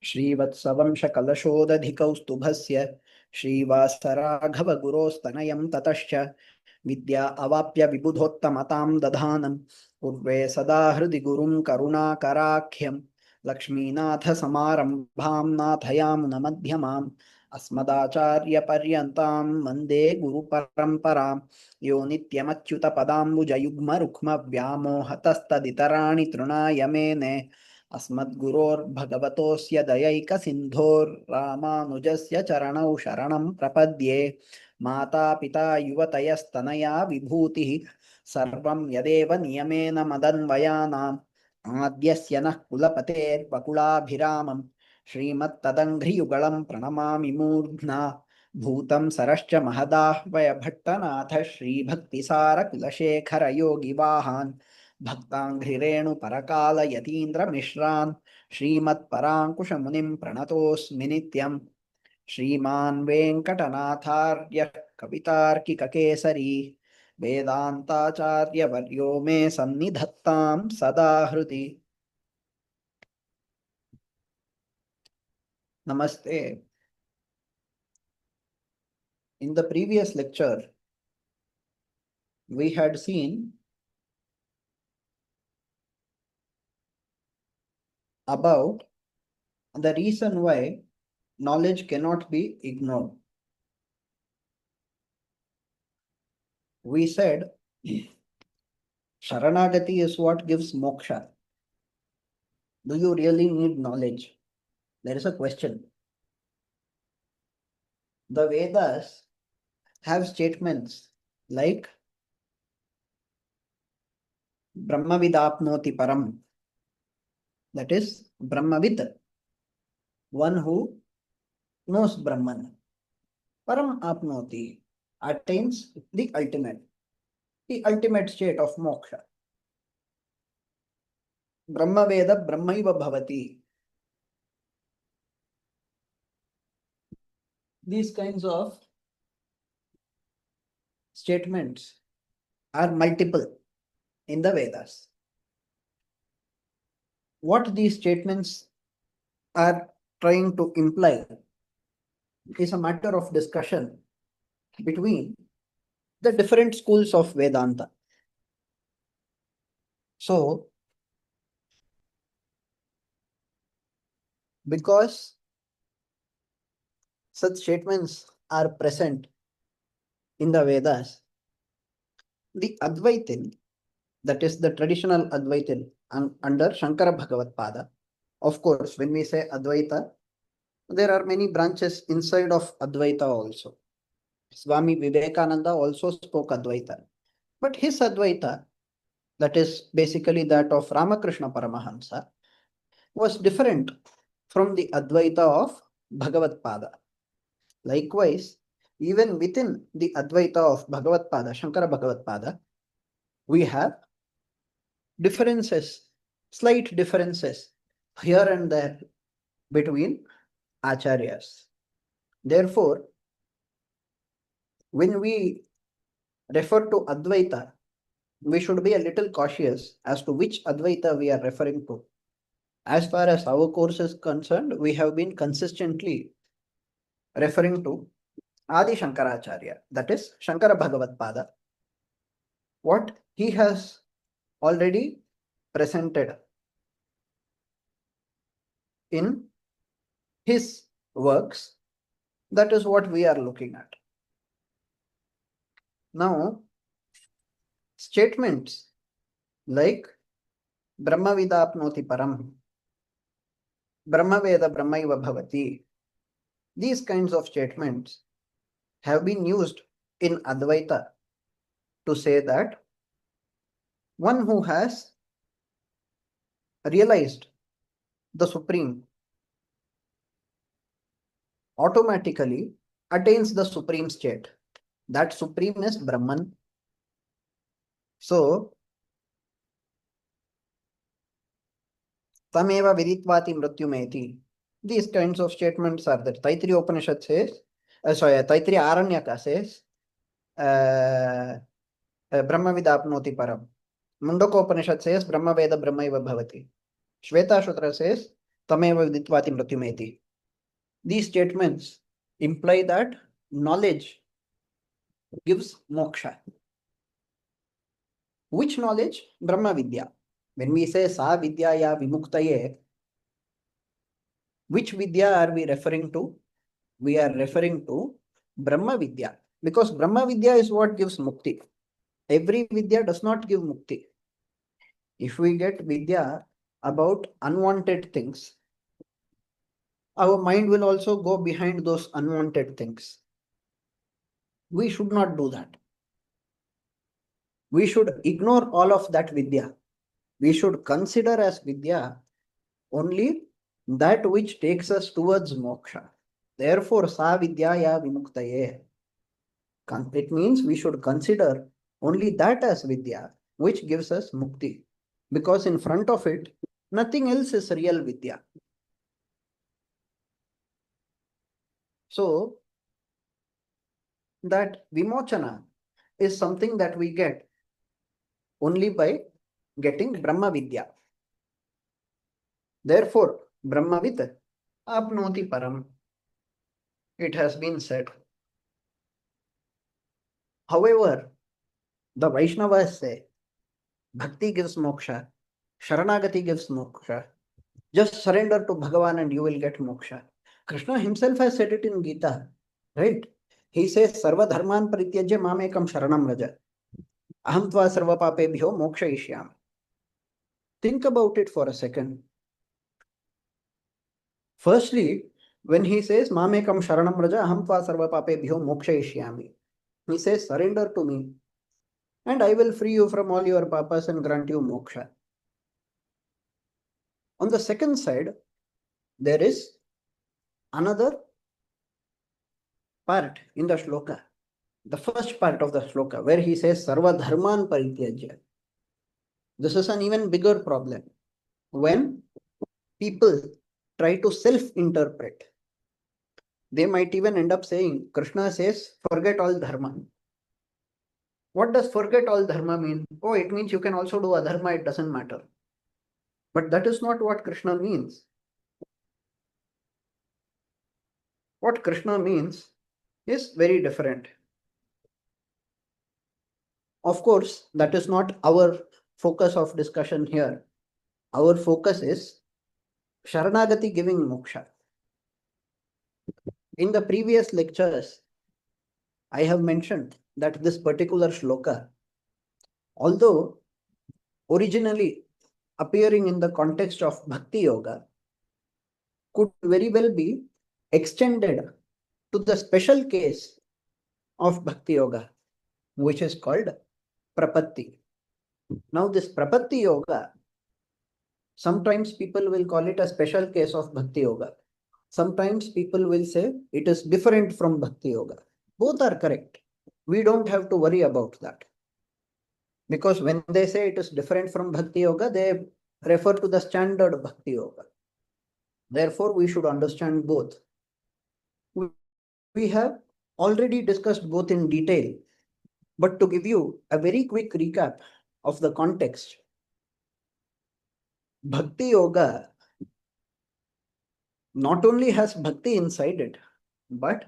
श्रीवत्सवंशकलशोदधिकौस्तुभस्य श्रीवासराघवगुरोस्तनयं ततश्च विद्या अवाप्य विबुधोत्तमतां दधानं पूर्वे सदा हृदि गुरुं करुणाकराख्यं लक्ष्मीनाथसमारम्भां नाथयामुनमध्यमाम् अस्मदाचार्यपर्यन्तां वन्दे गुरुपरम्परां यो नित्यमच्युतपदाम्बुजयुग्मरुक्मव्यामोहतस्तदितराणि तृणाय मेने अस्मद्गुरोर्भगवतोऽस्य दयैकसिन्धोर्रामानुजस्य चरणौ शरणं प्रपद्ये माता पिता युवतयस्तनया विभूतिः सर्वं यदेव नियमेन मदन्वयानाम् आद्यस्य नः कुलपतेर्वकुलाभिरामम् श्रीमत्तदङ्घ्रियुगलं प्रणमामि मूर्ध्ना भूतं सरश्च महदाह्वयभट्टनाथ श्रीभक्तिसारकुलशेखरयोगिवाहान् भक्ताङ्घ्रिरेणुपरकालयतीन्द्रमिश्रान् श्रीमत्पराङ्कुशमुनिं प्रणतोऽस्मि नित्यम् श्रीमान् वेङ्कटनाथार्यः कवितार्किककेसरी वेदान्ताचार्यवर्यो मे सन्निधत्तां सदा हृदि। Namaste. In the previous lecture, we had seen about the reason why knowledge cannot be ignored. We said Sharanagati is what gives moksha. Do you really need knowledge? There is a question. The Vedas have statements like Brahmavidapnoti param, that is Brahmavid, one who knows Brahman. Param apnoti, attains the ultimate state of moksha. Brahmaveda Brahmaiva bhavati. These kinds of statements are multiple in the Vedas. What these statements are trying to imply is a matter of discussion between the different schools of Vedanta. So, because such statements are present in the Vedas, the Advaitin, that is the traditional Advaitin under Shankara Bhagavad Pada. Of course, when we say Advaita, there are many branches inside of Advaita also. Swami Vivekananda also spoke Advaita. But his Advaita, that is basically that of Ramakrishna Paramahamsa, was different from the Advaita of Bhagavad Pada. Likewise, even within the Advaita of Bhagavad Pada, Shankara Bhagavad Pada, we have differences, slight differences here and there between acharyas. Therefore, when we refer to Advaita, we should be a little cautious as to which Advaita we are referring to. As far as our course is concerned, we have been consistently referring to Adi Shankaracharya, that is Shankara Bhagavad Pada. What he has already presented in his works, that is what we are looking at. Now, statements like Brahmavidapnoti param, Brahmaveda Brahmaiva bhavati, these kinds of statements have been used in Advaita to say that one who has realized the Supreme automatically attains the Supreme state. That Supreme is Brahman. So, Tameva Viditvati Mrityumeti. These kinds of statements are there. Taittiriya Upanishad says, Taittiriya Aranyaka says, Brahmavidapnoti param. Mundoka Upanishad says, Brahmaveda Brahmaiva bhavati. Shveta Sutra says, tameva viditvati mrityumeti. These statements imply that knowledge gives moksha. Which knowledge? Brahma Vidya. When we say Sa Vidyaya Vimuktaye, which Vidya are we referring to? We are referring to Brahma Vidya. Because Brahma Vidya is what gives mukti. Every Vidya does not give mukti. If we get Vidya about unwanted things, our mind will also go behind those unwanted things. We should not do that. We should ignore all of that Vidya. We should consider as Vidya only that which takes us towards moksha. Therefore, sa vidyaya vimuktaye. It means we should consider only that as vidya, which gives us mukti. Because in front of it, nothing else is real vidya. So, that vimochana is something that we get only by getting Brahma Vidya. Therefore, Brahmavid apnoti param. It has been said. However, the Vaishnavas say bhakti gives moksha, sharanagati gives moksha. Just surrender to Bhagavan and you will get moksha. Krishna himself has said it in Gita, right? He says, Sarva dharman parityajya mamekam sharanam raja. Aham tva sarva papebhyo moksha ishyam. Think about it for a second. Firstly, when he says, Mamekam sharanam raja, aham tva sarva papebhyo moksha ishyami. He says, surrender to me and I will free you from all your papas and grant you moksha. On the second side, there is another part in the shloka. The first part of the shloka, where he says, Sarva dharman parityajya. This is an even bigger problem. When people try to self-interpret, they might even end up saying, Krishna says, forget all dharma. What does forget all dharma mean? Oh, it means you can also do adharma, it doesn't matter. But that is not what Krishna means. What Krishna means is very different. Of course, that is not our focus of discussion here. Our focus is Sharanagati giving moksha. In the previous lectures, I have mentioned that this particular shloka, although originally appearing in the context of Bhakti Yoga, could very well be extended to the special case of Bhakti Yoga, which is called prapatti. Now, this prapatti yoga, sometimes people will call it a special case of Bhakti Yoga. Sometimes people will say it is different from Bhakti Yoga. Both are correct. We don't have to worry about that. Because when they say it is different from Bhakti Yoga, they refer to the standard Bhakti Yoga. Therefore, we should understand both. We have already discussed both in detail, but to give you a very quick recap of the context, Bhakti Yoga not only has bhakti inside it, but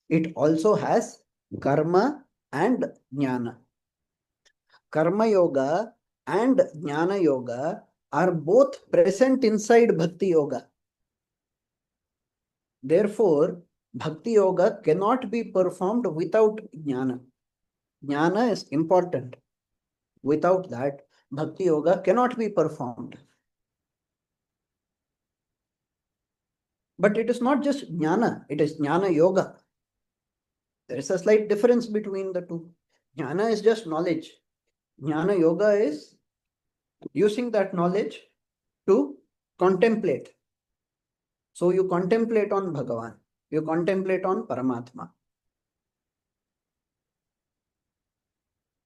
it also has karma and jnana. Karma yoga and jnana yoga are both present inside bhakti yoga. Therefore, bhakti yoga cannot be performed without jnana. Jnana is important. Without that, bhakti yoga cannot be performed. But it is not just jnana, it is jnana yoga. There is a slight difference between the two. Jnana is just knowledge. Jnana yoga is using that knowledge to contemplate. So you contemplate on Bhagavan, you contemplate on Paramatma.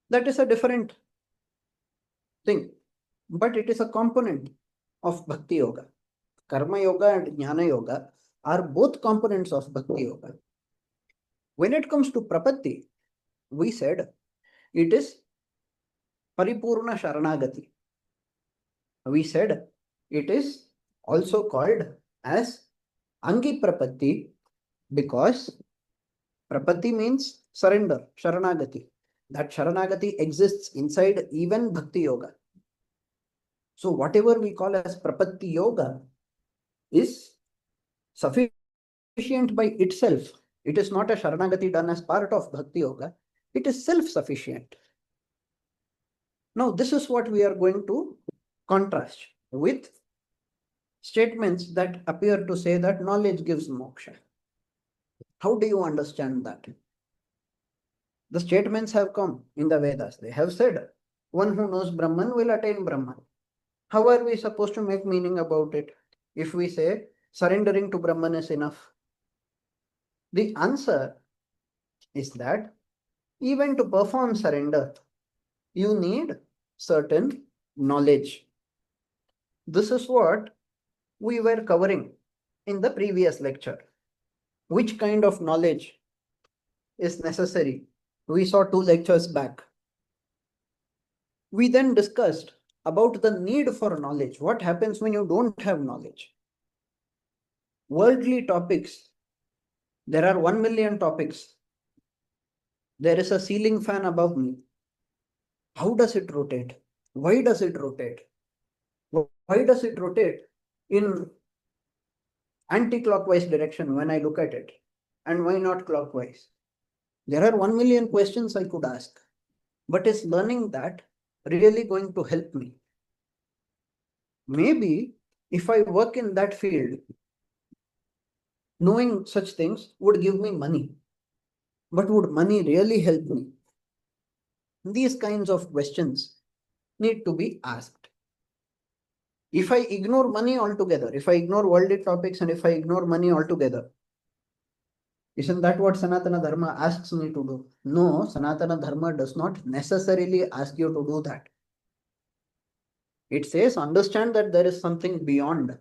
That is a different thing, but it is a component of Bhakti Yoga. Karma Yoga and Jnana Yoga are both components of Bhakti Yoga. When it comes to Prapatti, we said it is Paripurna Sharanagati. We said it is also called as Angi Prapatti, because prapatti means surrender, Sharanagati. That Sharanagati exists inside even Bhakti Yoga. So whatever we call as prapatti yoga is sufficient by itself. It is not a Sharanagati done as part of Bhakti Yoga. It is self-sufficient. Now, this is what we are going to contrast with statements that appear to say that knowledge gives moksha. How do you understand that? The statements have come in the Vedas. They have said, one who knows Brahman will attain Brahman. How are we supposed to make meaning about it if we say surrendering to Brahman is enough? The answer is that even to perform surrender, you need certain knowledge. This is what we were covering in the previous lecture. Which kind of knowledge is necessary? We saw 2 lectures back. We then discussed about the need for knowledge. What happens when you don't have knowledge? Worldly topics. There are 1 million topics. There is a ceiling fan above me. How does it rotate? Why does it rotate? Why does it rotate in anti-clockwise direction when I look at it? And why not clockwise? There are 1 million questions I could ask. But is learning that really going to help me? Maybe if I work in that field, knowing such things would give me money. But would money really help me? These kinds of questions need to be asked. If I ignore money altogether, if I ignore worldly topics and if I ignore money altogether, isn't that what Sanatana Dharma asks me to do? No, Sanatana Dharma does not necessarily ask you to do that. It says understand that there is something beyond.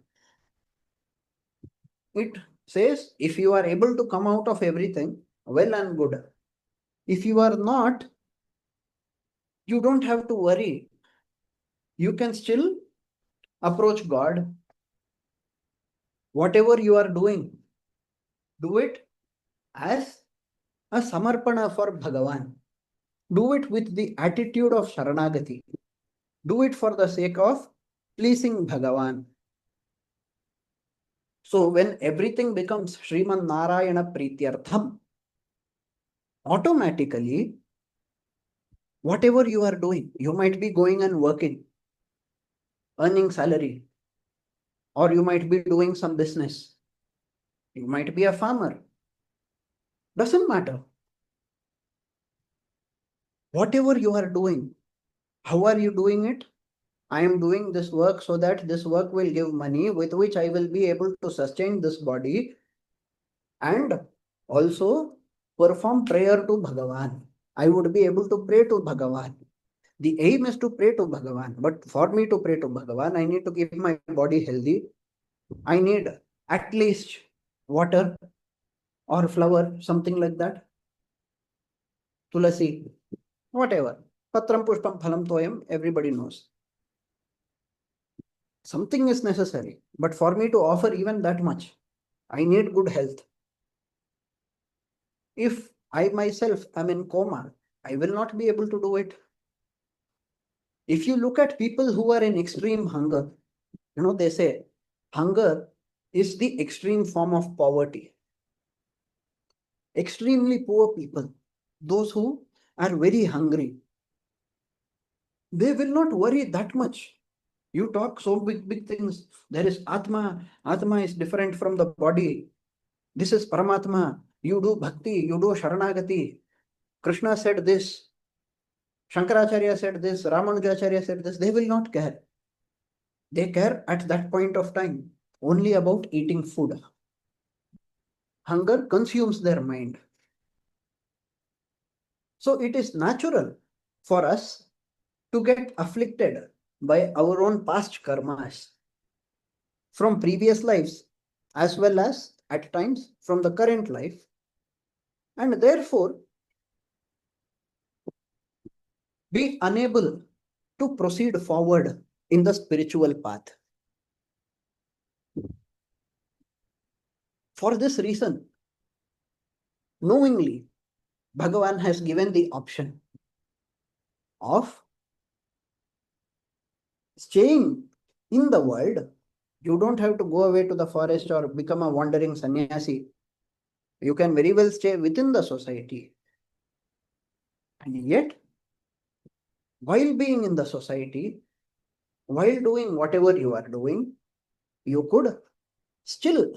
It says if you are able to come out of everything, well and good. If you are not, you don't have to worry. You can still approach God. Whatever you are doing, do it as a samarpana for Bhagavan. Do it with the attitude of Sharanagati. Do it for the sake of pleasing Bhagavan. So when everything becomes Sriman Narayana Prityartham, automatically, whatever you are doing, you might be going and working, earning salary, or you might be doing some business. You might be a farmer. Doesn't matter. Whatever you are doing, how are you doing it? I am doing this work so that this work will give money with which I will be able to sustain this body and also perform prayer to Bhagavan. I would be able to pray to Bhagavan. The aim is to pray to Bhagavan. But for me to pray to Bhagavan, I need to keep my body healthy. I need at least water or flower, something like that. Tulasi, whatever. Patram pushpam phalam toyam, everybody knows. Something is necessary. But for me to offer even that much, I need good health. If I myself am in coma, I will not be able to do it. If you look at people who are in extreme hunger, they say hunger is the extreme form of poverty. Extremely poor people, those who are very hungry, they will not worry that much. You talk so big things. There is Atma. Atma is different from the body. This is Paramatma. You do bhakti, you do Sharanagati. Krishna said this. Shankaracharya said this. Ramanujacharya said this. They will not care. They care at that point of time only about eating food. Hunger consumes their mind. So it is natural for us to get afflicted by our own past karmas from previous lives as well as at times from the current life, and therefore be unable to proceed forward in the spiritual path. For this reason, knowingly, Bhagavan has given the option of staying in the world. You don't have to go away to the forest or become a wandering sannyasi. You can very well stay within the society. And yet, while being in the society, while doing whatever you are doing, you could still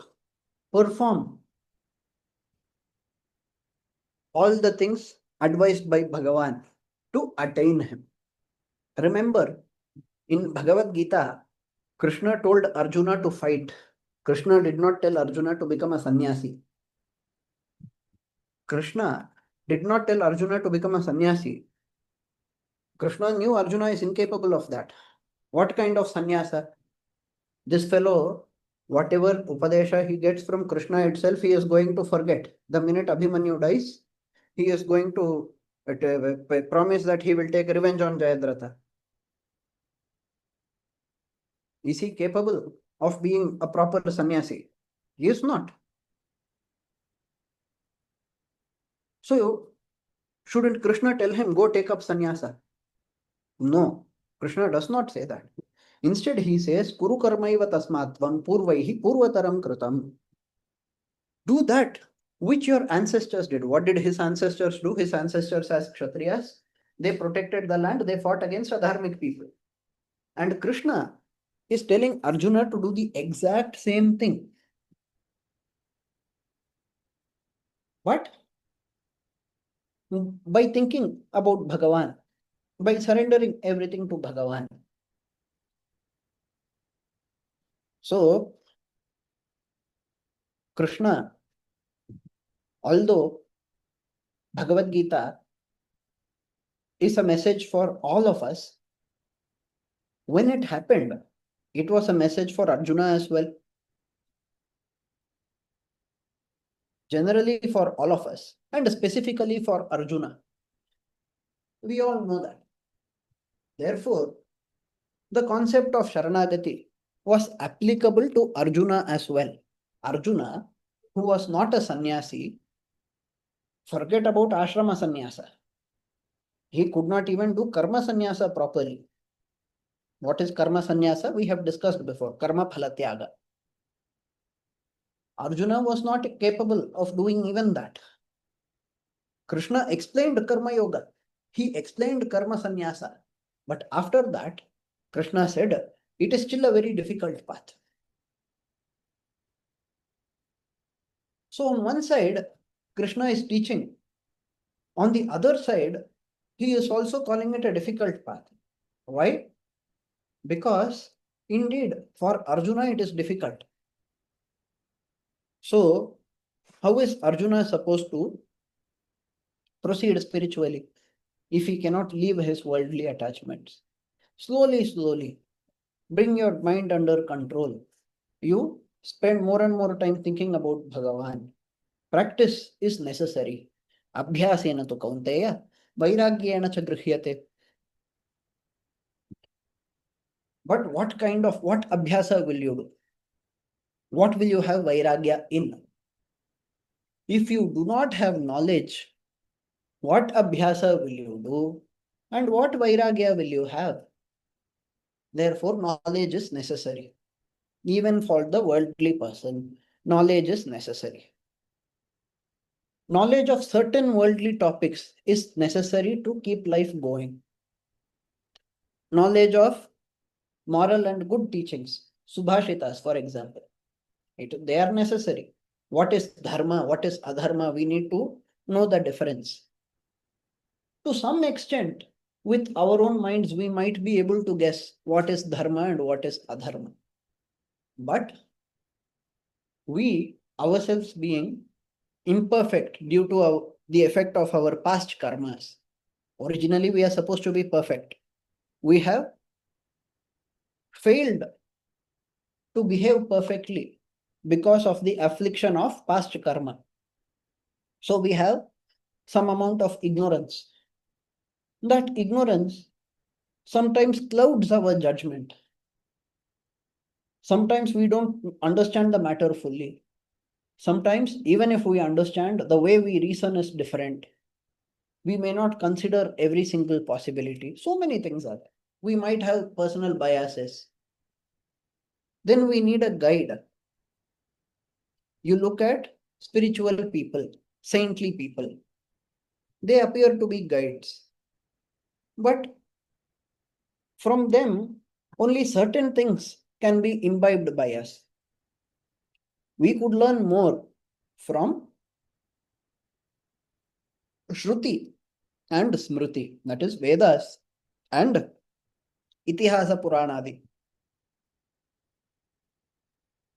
perform all the things advised by Bhagavan to attain him. Remember, in Bhagavad Gita, Krishna told Arjuna to fight. Krishna did not tell Arjuna to become a sannyasi. Krishna did not tell Arjuna to become a sannyasi. Krishna knew Arjuna is incapable of that. What kind of sannyasa? This fellow, whatever Upadesha he gets from Krishna itself, he is going to forget. The minute Abhimanyu dies, he is going to promise that he will take revenge on Jayadratha. Is he capable of being a proper sannyasi? He is not. So, shouldn't Krishna tell him, go take up sannyasa? No, Krishna does not say that. Instead, he says, Kuru karmaiva tasmatvam purvaihi purvataram kritam. Do that which your ancestors did. What did his ancestors do? His ancestors, as Kshatriyas, they protected the land, they fought against adharmic people. And Krishna is telling Arjuna to do the exact same thing. What? By thinking about Bhagavan, by surrendering everything to Bhagavan. So, Krishna, although Bhagavad Gita is a message for all of us, when it happened, it was a message for Arjuna as well. Generally for all of us, and specifically for Arjuna. We all know that. Therefore, the concept of Sharanagati was applicable to Arjuna as well. Arjuna, who was not a sannyasi, forget about ashrama sannyasa. He could not even do karma sannyasa properly. What is karma sannyasa? We have discussed before. Karma phalatyaga. Arjuna was not capable of doing even that. Krishna explained karma yoga. He explained karma sannyasa. But after that, Krishna said, it is still a very difficult path. So on one side, Krishna is teaching. On the other side, he is also calling it a difficult path. Why? Because indeed, for Arjuna, it is difficult. So, how is Arjuna supposed to proceed spiritually if he cannot leave his worldly attachments? Slowly, slowly, bring your mind under control. You spend more and more time thinking about Bhagavan. Practice is necessary. Abhyasena tu kaunteya, vairagyena cha grihyate. But what abhyasa will you do? What will you have vairagya in? If you do not have knowledge, what abhyasa will you do? And what vairagya will you have? Therefore, knowledge is necessary. Even for the worldly person, knowledge is necessary. Knowledge of certain worldly topics is necessary to keep life going. Knowledge of moral and good teachings, subhashitas, for example, they are necessary. What is dharma, what is adharma, we need to know the difference. To some extent, with our own minds, we might be able to guess what is dharma and what is adharma. But we, ourselves being imperfect due to the effect of our past karmas, originally we are supposed to be perfect. We have failed to behave perfectly because of the affliction of past karma. So we have some amount of ignorance. That ignorance sometimes clouds our judgment. Sometimes we don't understand the matter fully. Sometimes, even if we understand, the way we reason is different. We may not consider every single possibility. So many things are there. We might have personal biases. Then we need a guide. You look at spiritual people, saintly people. They appear to be guides. But from them, only certain things can be imbibed by us. We could learn more from Shruti and Smriti, that is Vedas and Itihasa Puranadi.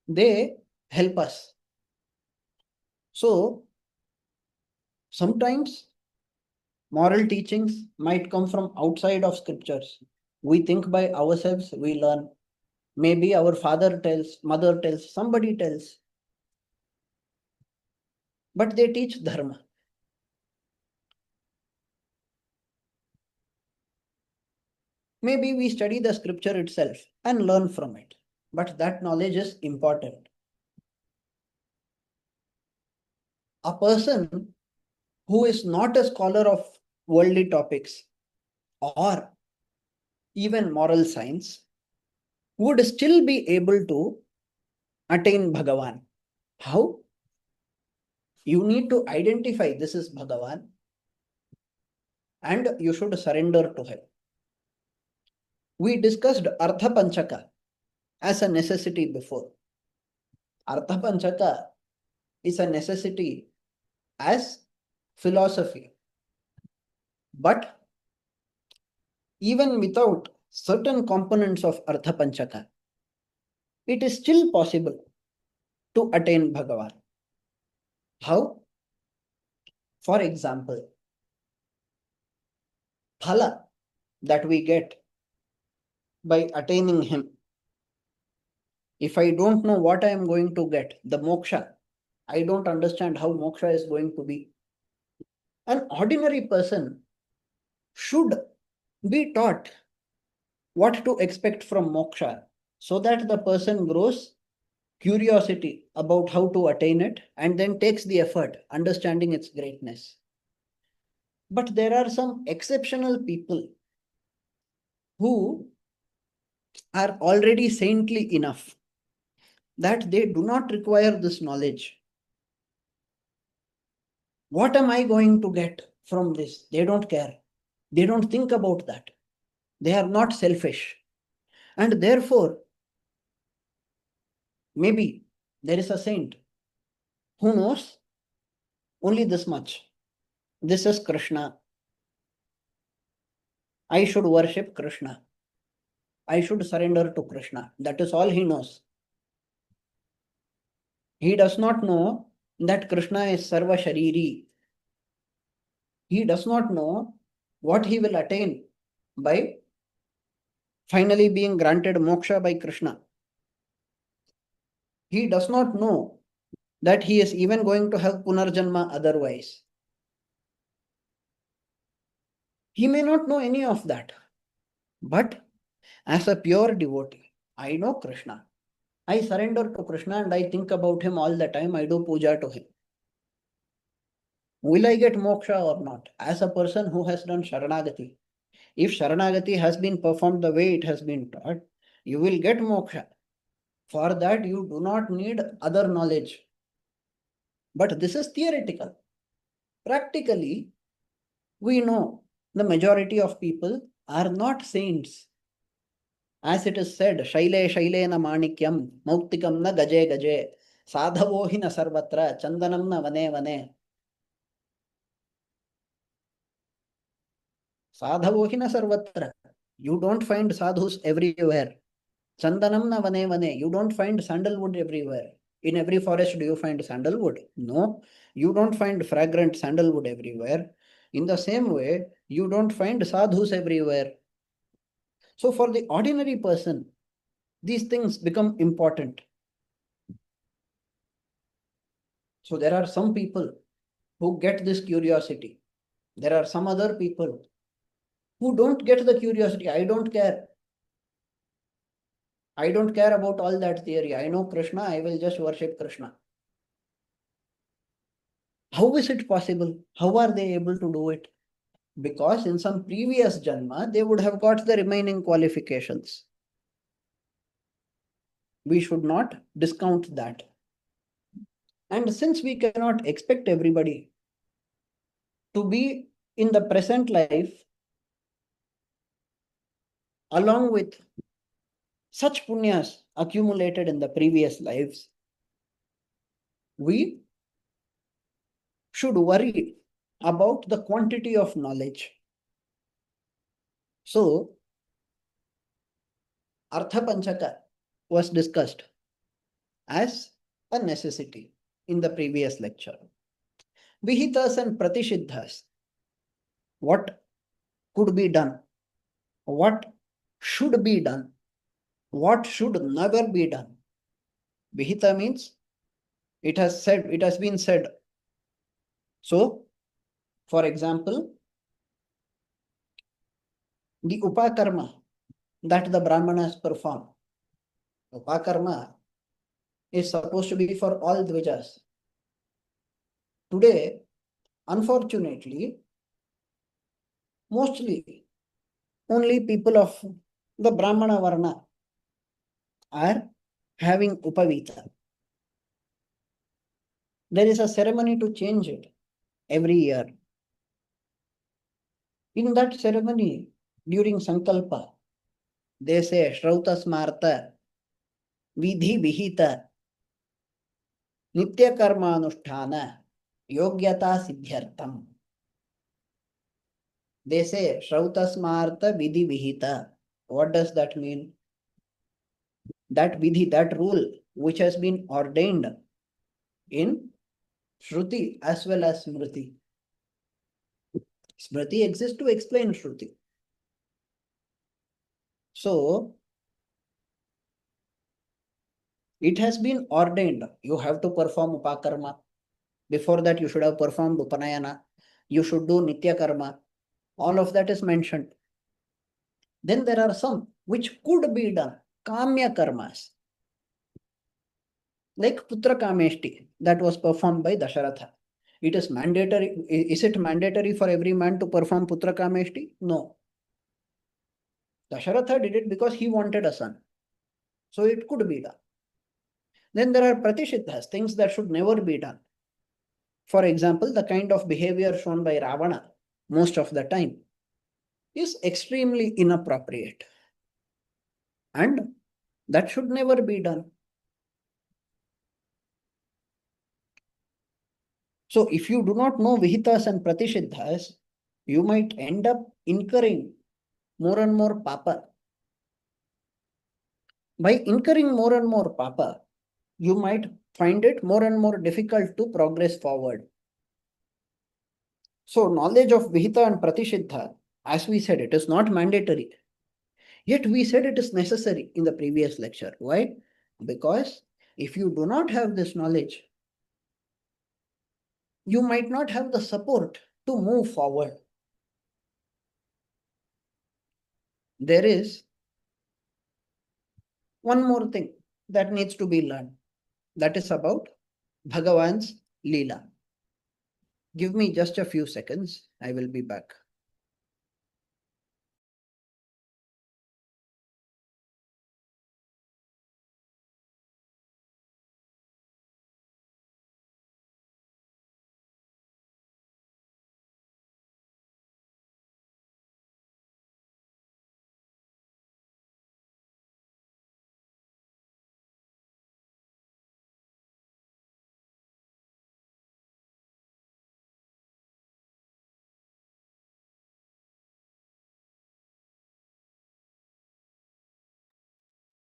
They help us. So, sometimes moral teachings might come from outside of scriptures. We think by ourselves, we learn. Maybe our father tells, mother tells, somebody tells. But they teach dharma. Maybe we study the scripture itself and learn from it. But that knowledge is important. A person who is not a scholar of worldly topics or even moral science would still be able to attain Bhagavan. How? You need to identify this is Bhagavan and you should surrender to him. We discussed Artha Panchaka as a necessity before. Artha Panchaka is a necessity as philosophy. But even without certain components of Artha Panchaka, it is still possible to attain Bhagavan. How? For example, phala that we get by attaining him. If I don't know what I am going to get, the moksha, I don't understand how moksha is going to be. An ordinary person should be taught what to expect from moksha so that the person grows curiosity about how to attain it and then takes the effort, understanding its greatness. But there are some exceptional people who are already saintly enough that they do not require this knowledge. What am I going to get from this? They don't care. They don't think about that. They are not selfish. And therefore, maybe there is a saint who knows only this much. This is Krishna. I should worship Krishna. I should surrender to Krishna. That is all he knows. He does not know that Krishna is Sarva Shariri. He does not know what he will attain by finally being granted moksha by Krishna. He does not know that he is even going to have punarjanma otherwise. He may not know any of that. But as a pure devotee, I know Krishna. I surrender to Krishna and I think about him all the time. I do puja to him. Will I get moksha or not? As a person who has done Sharanagati, if Sharanagati has been performed the way it has been taught, you will get moksha. For that, you do not need other knowledge. But this is theoretical. Practically, we know the majority of people are not saints. As it is said, Shaile Shaile na Manikyam, Mauktikam na Gaje Gaje, Sadhavo hi na Sarvatra, Chandanam na Vane Vane. Sadhavo hi na Sarvatra. You don't find sadhus everywhere. Chandanam na Vane Vane. You don't find sandalwood everywhere. In every forest, do you find sandalwood? No. You don't find fragrant sandalwood everywhere. In the same way, you don't find sadhus everywhere. So for the ordinary person, these things become important. So there are some people who get this curiosity. There are some other people who don't get the curiosity. I don't care. I don't care about all that theory. I know Krishna. I will just worship Krishna. How is it possible? How are they able to do it? Because in some previous janma, they would have got the remaining qualifications. We should not discount that. And since we cannot expect everybody to be in the present life along with such punyas accumulated in the previous lives, we should worry about the quantity of knowledge. So, Artha Panchaka was discussed as a necessity in the previous lecture. Vihitas and Pratishiddhas, what could be done, what should be done, what should never be done. Vihita means it has been said. So, for example, the upakarma that the Brahmanas perform. Upakarma is supposed to be for all dvijas. Today, unfortunately, mostly only people of the Brahmana Varna are having upavita. There is a ceremony to change it every year. In that ceremony, during Sankalpa, they say Shrauta Smarta, Vidhi Vihita, Nitya Karma Anusthana, Yogyata Siddhyartam. They say Shrauta Smarta, Vidhi Vihita. What does that mean? That Vidhi, that rule which has been ordained in Shruti as well as Smriti. Smriti exists to explain Shruti. So, it has been ordained. You have to perform Upakarma. Before that, you should have performed Upanayana. You should do Nitya Karma. All of that is mentioned. Then there are some which could be done. Kamya Karmas. Like Putra Kameshti that was performed by Dasharatha. It is mandatory. Is it mandatory for every man to perform Putra Kameshti? No. Dasharatha did it because he wanted a son. So it could be done. Then there are Pratishiddhas, things that should never be done. For example, the kind of behavior shown by Ravana most of the time is extremely inappropriate. And that should never be done. So if you do not know Vihitas and Pratishiddhas, you might end up incurring more and more papa. By incurring more and more papa, you might find it more and more difficult to progress forward. So knowledge of Vihita and Pratishiddha, as we said, it is not mandatory. Yet we said it is necessary in the previous lecture. Why? Because if you do not have this knowledge, you might not have the support to move forward. There is one more thing that needs to be learned. That is about Bhagavan's Leela. Give me just a few seconds. I will be back.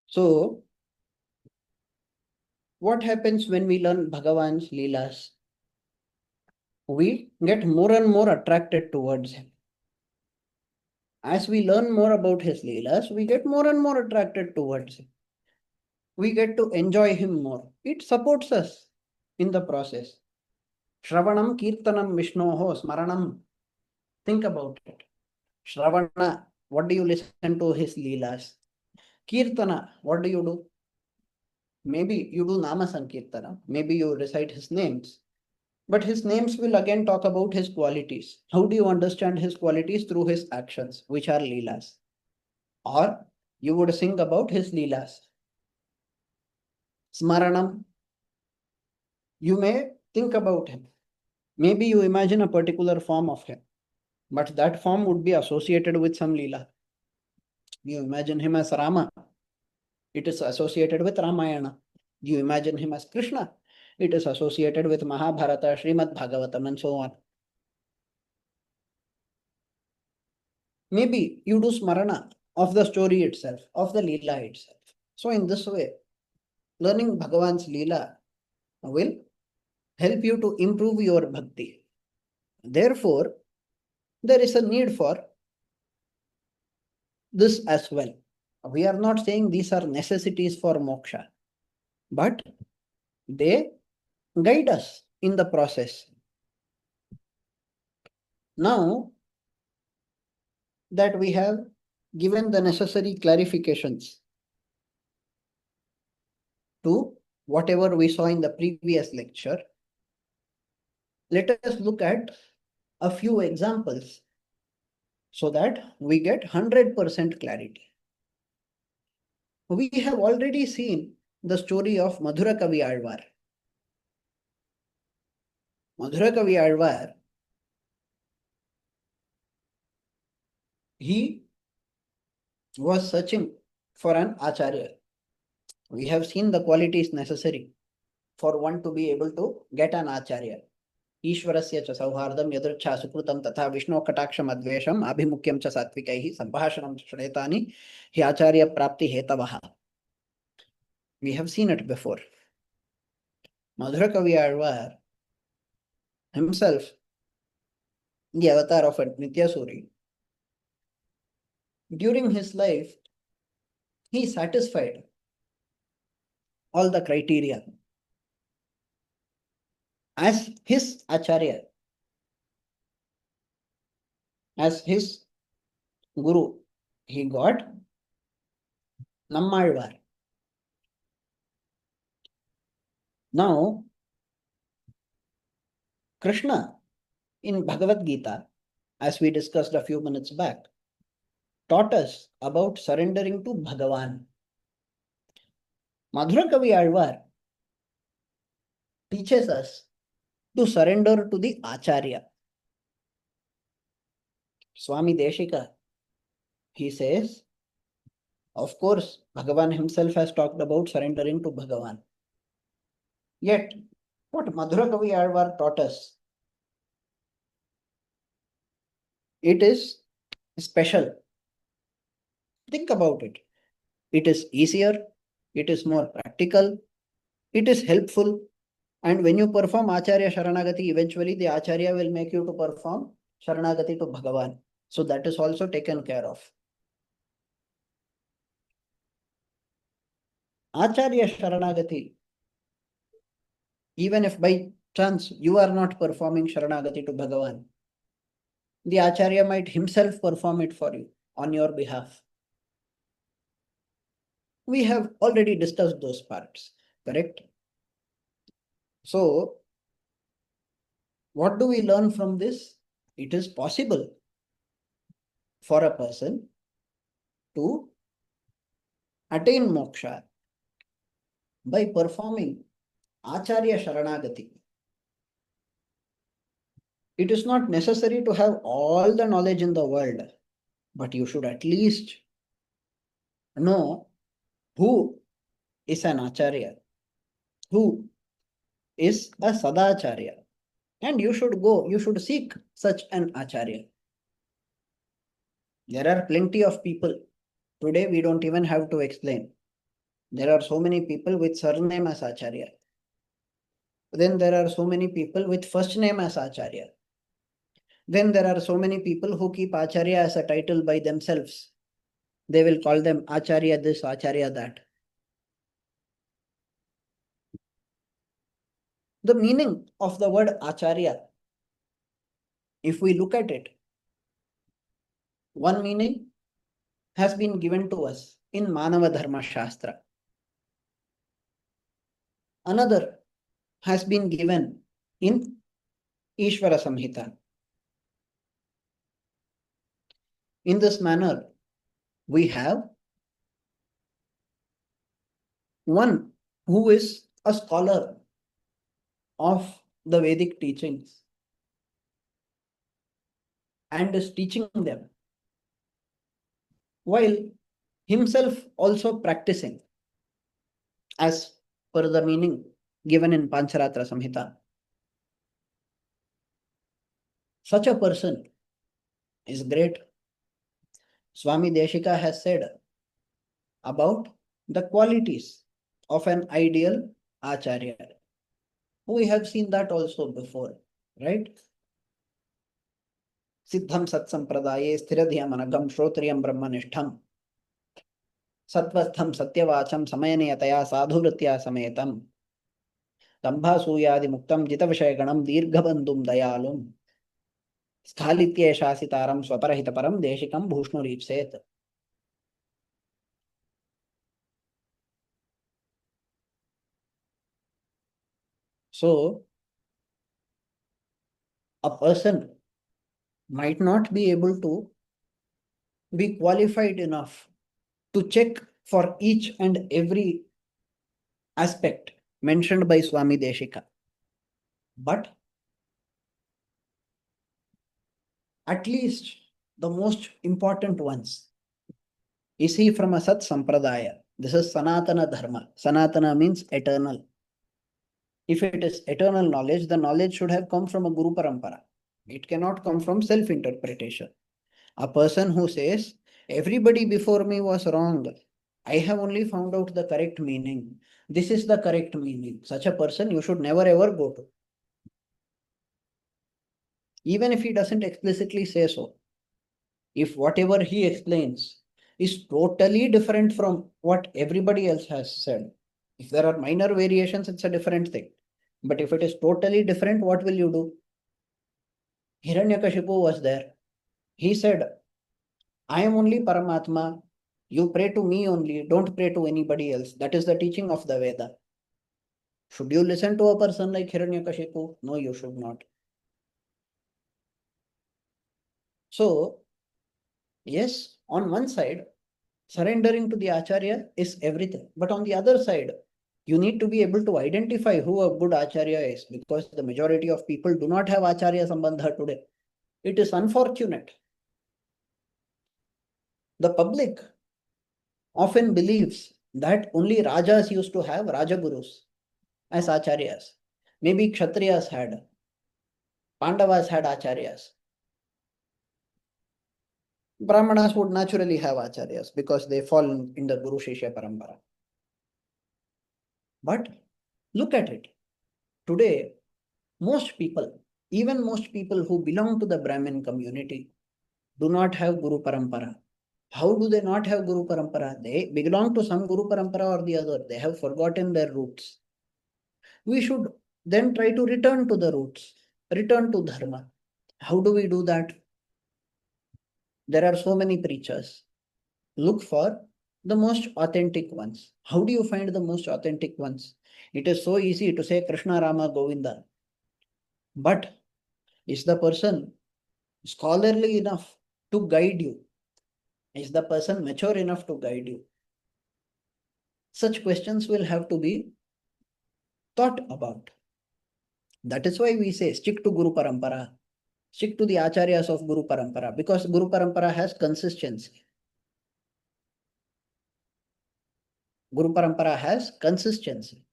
So, what happens when we learn Bhagavan's Leelas? We get more and more attracted towards him. As we learn more about his Leelas, we get more and more attracted towards him. We get to enjoy him more. It supports us in the process. Shravanam Kirtanam Vishnoho Smaranam. Think about it. Shravana, what do you listen to his Leelas? Kirtana, what do you do? Maybe you do Nama Sankirtana. Maybe you recite his names. But his names will again talk about his qualities. How do you understand his qualities? Through his actions, which are leelas. Or you would sing about his leelas. Smaranam, you may think about him. Maybe you imagine a particular form of him, but that form would be associated with some leela. You imagine him as Rama, it is associated with Ramayana. You imagine him as Krishna, it is associated with Mahabharata, Srimad Bhagavatam, and so on. Maybe you do smarana of the story itself, of the Leela itself. So in this way, learning Bhagavan's Leela will help you to improve your bhakti. Therefore, there is a need for this as well. We are not saying these are necessities for moksha, but they guide us in the process. Now that we have given the necessary clarifications to whatever we saw in the previous lecture, let us look at a few examples so that we get 100% clarity. We have already seen the story of Madhura Kavi Alvar. Madhura Kavi Alvar, he was searching for an acharya. We have seen the qualities necessary for one to be able to get an acharya. ईश्वरस्य च सौहार्दं यदृच्छा सुकृतं तथा विष्णो कटाक्षम अद्वेषम अभिमुख्यम च सात्विकैः संभाषणं श्रेतानि हि आचार्य प्राप्ति हेतवः. We have seen it before. Madhura Kavi Alvar himself, the avatar of Nityasuri, during his life, he satisfied all the criteria. As his acharya, as his guru, he got Nammalvar. Now, Krishna in Bhagavad Gita, as we discussed a few minutes back, taught us about surrendering to Bhagavan. Madhura Kavi Alvar teaches us to surrender to the Acharya. Swami Deshika, he says, of course, Bhagavan himself has talked about surrendering to Bhagavan. Yet, what Madhura Kavi Alvar taught us, it is special. Think about it. It is easier, it is more practical, it is helpful. And when you perform Acharya Sharanagati, eventually the Acharya will make you to perform Sharanagati to Bhagavan. So that is also taken care of. Acharya Sharanagati, even if by chance you are not performing Sharanagati to Bhagavan, the Acharya might himself perform it for you on your behalf. We have already discussed those parts, correct? So, what do we learn from this? It is possible for a person to attain moksha by performing Acharya Sharanagati. It is not necessary to have all the knowledge in the world, but you should at least know who is an Acharya, who is a Sadacharya, and you should seek such an Acharya. There are plenty of people. Today we don't even have to explain. There are so many people with surname as Acharya. Then there are so many people with first name as Acharya. Then there are so many people who keep Acharya as a title by themselves. They will call them Acharya this, Acharya that. The meaning of the word Acharya, if we look at it, one meaning has been given to us in Manava Dharma Shastra. Another has been given in Ishvara Samhita. In this manner, we have one who is a scholar of the Vedic teachings and is teaching them, while himself also practicing as per the meaning given in Pancharatra Samhita. Such a person is great. Swami Deshika has said about the qualities of an ideal Acharya. We have seen that also before, right? Siddham Satsampradaye Sthiradhyam Anagam Shrotriyam Brahmanishtham Sattvastham Satyavacham Samayanayataya Sadhuvritya Sametam Dambhasuyadi Muktam Jitavashayaganam Dirghabandum Dayalum Sthalithye Shasitaram Swaparahitaparam Deshikam Bhushnuripset. So, a person might not be able to be qualified enough to check for each and every aspect mentioned by Swami Deshika. But at least the most important ones. Is he from a Sat Sampradaya? This is Sanatana Dharma. Sanatana means eternal. If it is eternal knowledge, the knowledge should have come from a Guru Parampara. It cannot come from self-interpretation. A person who says, everybody before me was wrong, I have only found out the correct meaning. This is the correct meaning. Such a person you should never ever go to. Even if he doesn't explicitly say so. If whatever he explains is totally different from what everybody else has said, if there are minor variations, it's a different thing. But if it is totally different, what will you do? Hiranyakashipu was there. He said, I am only Paramatma. You pray to me only. Don't pray to anybody else. That is the teaching of the Veda. Should you listen to a person like Hiranyakashipu? No, you should not. So, yes, on one side, surrendering to the Acharya is everything. But on the other side, you need to be able to identify who a good Acharya is, because the majority of people do not have Acharya Sambandha today. It is unfortunate. The public often believes that only Rajas used to have Rajagurus as Acharyas. Maybe Kshatriyas had, Pandavas had Acharyas. Brahmanas would naturally have Acharyas because they fall in the Guru Shishya Parampara. But look at it. Today, most people, even most people who belong to the Brahmin community, do not have Guru Parampara. How do they not have Guru Parampara? They belong to some Guru Parampara or the other. They have forgotten their roots. We should then try to return to the roots, return to Dharma. How do we do that? There are so many preachers. Look for the most authentic ones. How do you find the most authentic ones? It is so easy to say Krishna, Rama, Govinda. But is the person scholarly enough to guide you? Is the person mature enough to guide you? Such questions will have to be thought about. That is why we say stick to Guru Parampara. Stick to the Acharyas of Guru Parampara, because Guru Parampara has consistency. Guru Parampara has consistency.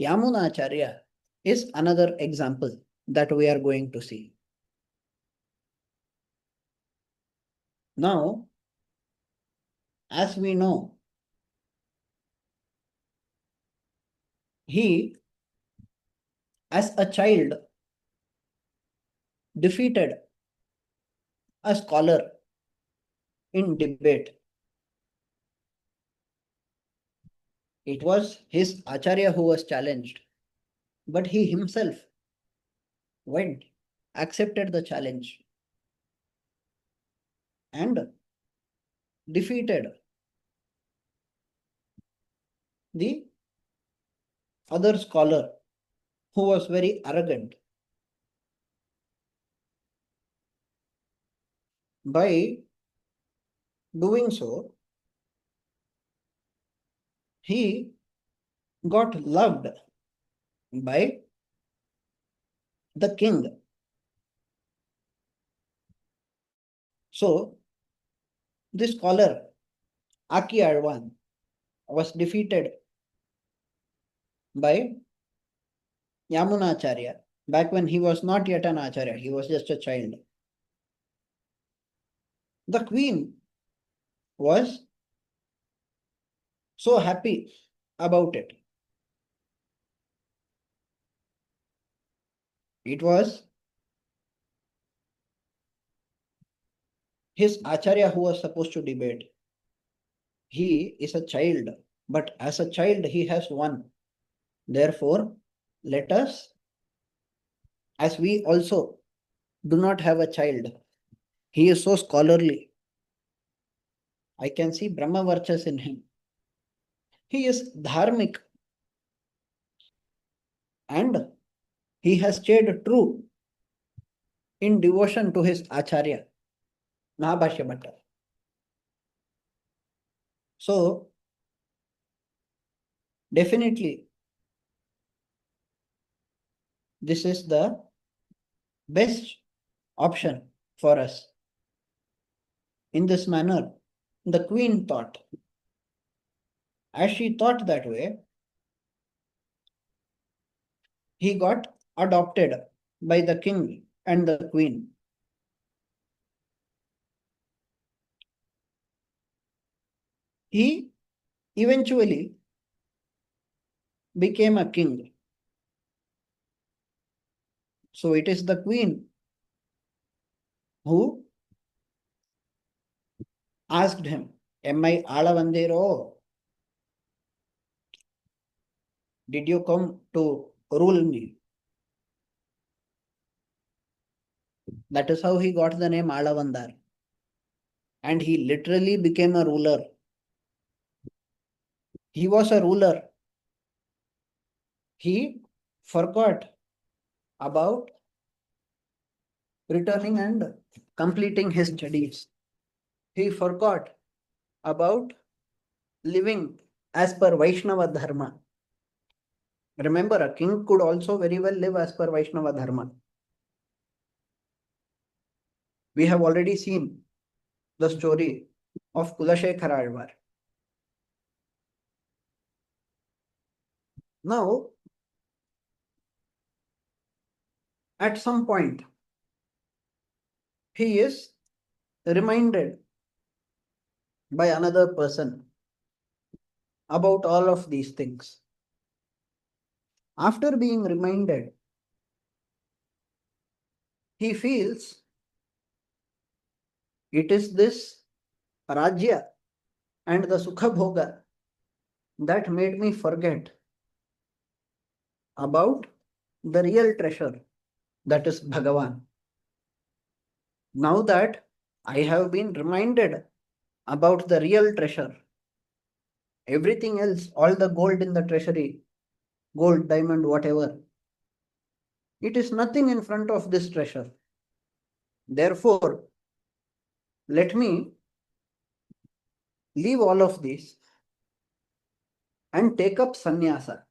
Yamuna Acharya is another example that we are going to see. Now, as we know, he, as a child, defeated a scholar in debate. It was his Acharya who was challenged, but he himself went, accepted the challenge, and defeated the other scholar who was very arrogant. By doing so, he got loved by the king. So, this scholar, Aki Advan, was defeated by Yamunacharya back when he was not yet an Acharya, he was just a child. The queen was so happy about it. It was his Acharya who was supposed to debate. He is a child, but as a child, he has won. Therefore, let us, as we also do not have a child, he is so scholarly. I can see Brahma Varchas in him. He is dharmic and he has stayed true in devotion to his Acharya, Mahabhashya Bhatta. So, definitely, this is the best option for us. In this manner, the queen thought. As she thought that way, he got adopted by the king and the queen. He eventually became a king. So it is the queen who asked him, Am I Alavandero? Did you come to rule me? That is how he got the name Alavandar. And he literally became a ruler. He was a ruler. He forgot about returning and completing his studies. He forgot about living as per Vaishnava Dharma. Remember, a king could also very well live as per Vaishnava Dharma. We have already seen the story of Kulashekara Alvar. Now, at some point, he is reminded by another person about all of these things. After being reminded, he feels it is this Rajya and the Sukha Bhoga that made me forget about the real treasure, that is Bhagavan. Now that I have been reminded about the real treasure, everything else, all the gold in the treasury, gold, diamond, whatever, it is nothing in front of this treasure. Therefore, let me leave all of this and take up sannyasa.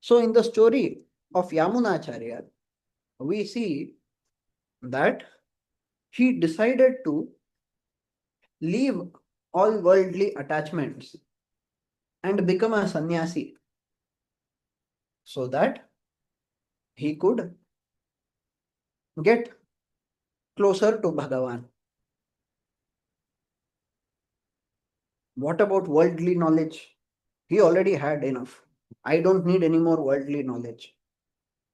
So, in the story of Yamunacharya, we see that he decided to leave all worldly attachments and become a sannyasi so that he could get closer to Bhagavan. What about worldly knowledge? He already had enough. I don't need any more worldly knowledge.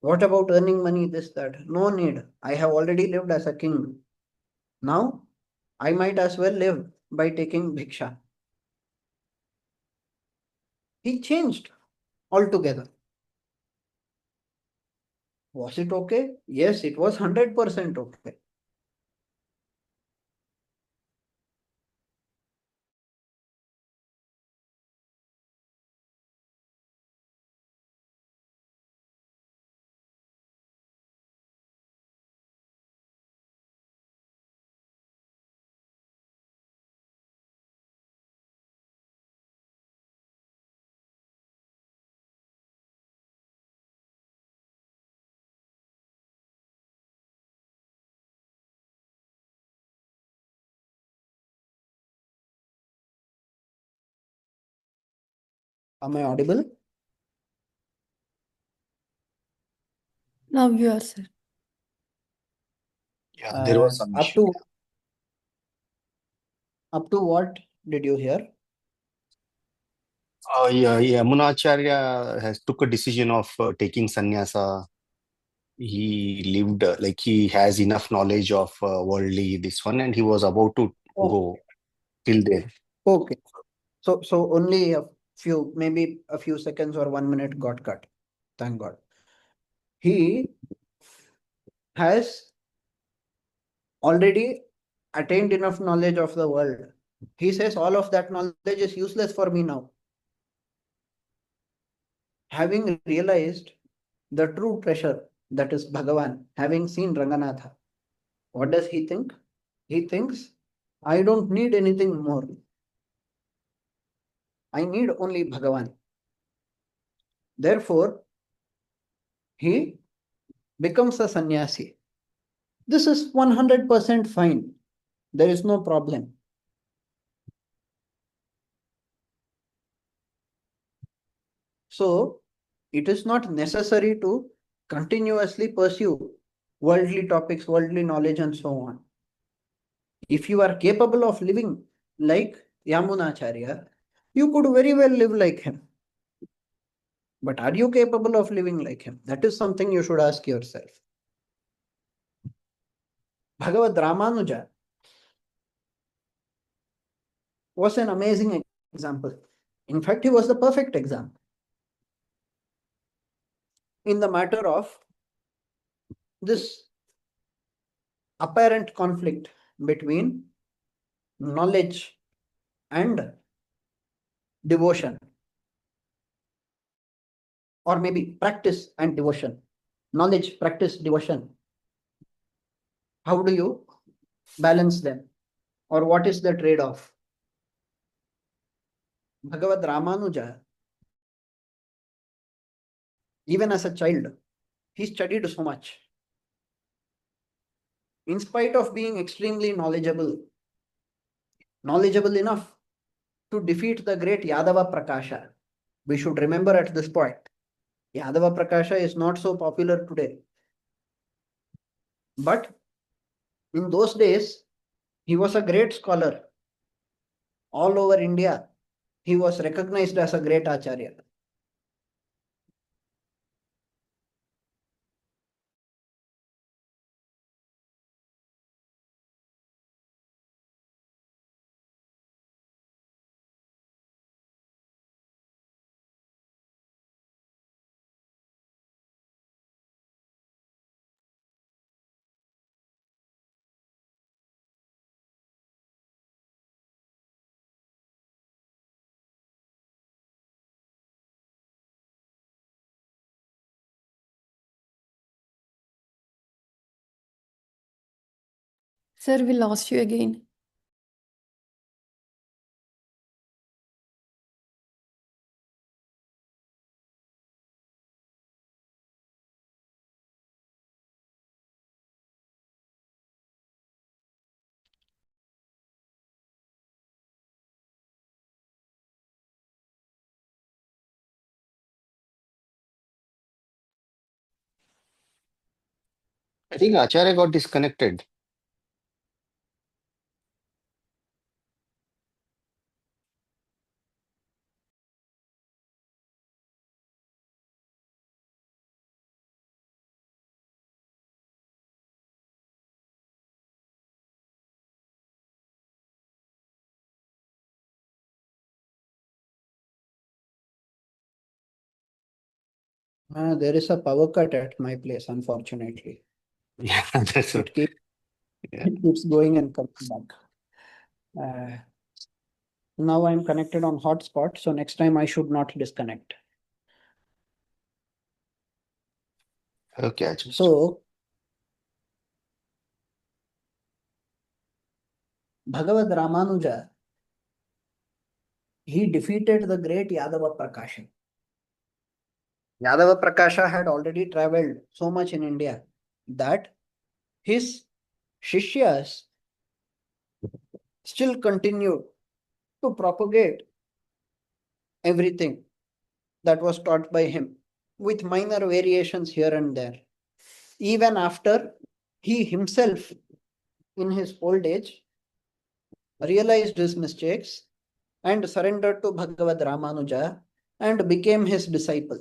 What about earning money, this, that? No need. I have already lived as a king. Now, I might as well live by taking bhiksha. He changed altogether. Was it okay? Yes, it was 100% okay. Am I audible? Now you are, sir. Yeah, there was some issue. Up to what did you hear? Yeah, Munacharya has took a decision of taking sannyasa. He lived like he has enough knowledge of worldly this one, and he was about to go till there. Okay. So only maybe a few seconds or 1 minute got cut. Thank God. He has already attained enough knowledge of the world. He says all of that knowledge is useless for me now. Having realized the true treasure, that is Bhagavan, having seen Ranganatha, what does he think? He thinks, I don't need anything more. I need only Bhagavan. Therefore, he becomes a sannyasi. This is 100% fine. There is no problem. So, it is not necessary to continuously pursue worldly topics, worldly knowledge, and so on. If you are capable of living like Yamunacharya, you could very well live like him. But are you capable of living like him? That is something you should ask yourself. Bhagavad Ramanuja was an amazing example. In fact, he was the perfect example in the matter of this apparent conflict between knowledge and devotion, or maybe practice and devotion. Knowledge, practice, devotion. How do you balance them? Or what is the trade-off? Bhagavad Ramanuja, even as a child, he studied so much. In spite of being extremely knowledgeable enough to defeat the great Yadava Prakasha. We should remember at this point, Yadava Prakasha is not so popular today. But in those days, he was a great scholar. All over India, he was recognized as a great Acharya. Sir, we lost you again. I think Acharya got disconnected. There is a power cut at my place, unfortunately. Yeah, that's what. It keeps going and coming back. Now I'm connected on hotspot, so next time I should not disconnect. Okay, Acharya. So, Bhagavad Ramanuja, he defeated the great Yadava Prakasha. Yadava Prakasha had already traveled so much in India that his Shishyas still continued to propagate everything that was taught by him, with minor variations here and there. Even after he himself, in his old age, realized his mistakes and surrendered to Bhagavad Ramanuja and became his disciple.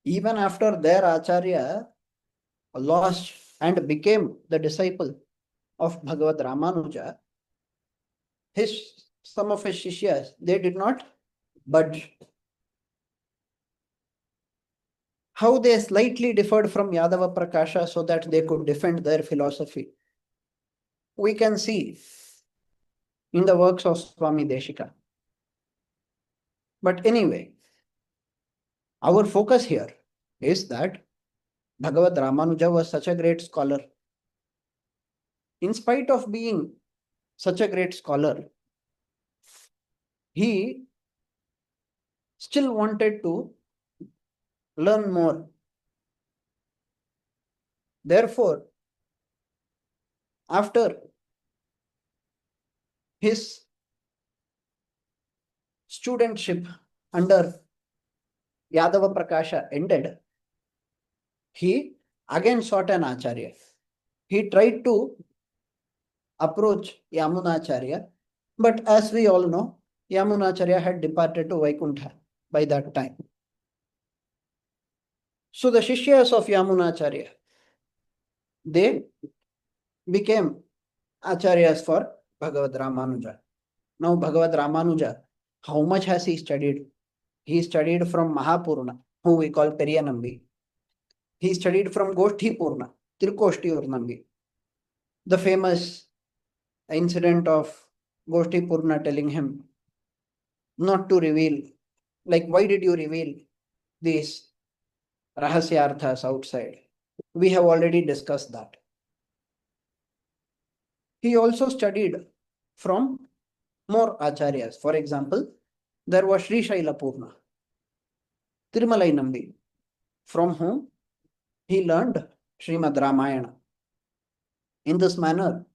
Even after their Acharya lost and became the disciple of Bhagavad Ramanuja, some of his Shishyas, they did not budge. How they slightly differed from Yadava Prakasha so that they could defend their philosophy, we can see in the works of Swami Deshika. But anyway, our focus here is that Bhagavad Ramanuja was such a great scholar. In spite of being such a great scholar, he still wanted to learn more. Therefore, after his studentship under Yadava Prakasha ended, he again sought an Acharya. He tried to approach Yamunacharya, but as we all know, Yamunacharya had departed to Vaikuntha by that time. So the Shishyas of Yamunacharya, they became Acharyas for Bhagavad Ramanuja. Now Bhagavad Ramanuja, how much has he studied? He studied from Mahapurna, who we call Periyanambi. He studied from Goshti Purna, Tirkoshti Urnambi. The famous incident of Goshti Purna telling him not to reveal, like, why did you reveal these Rahasyarthas outside? We have already discussed that. He also studied from more Acharyas. For example, there was Sri Shaila Purna, Tirumalai Nambi, from whom he learned Srimad Ramayana. In this manner,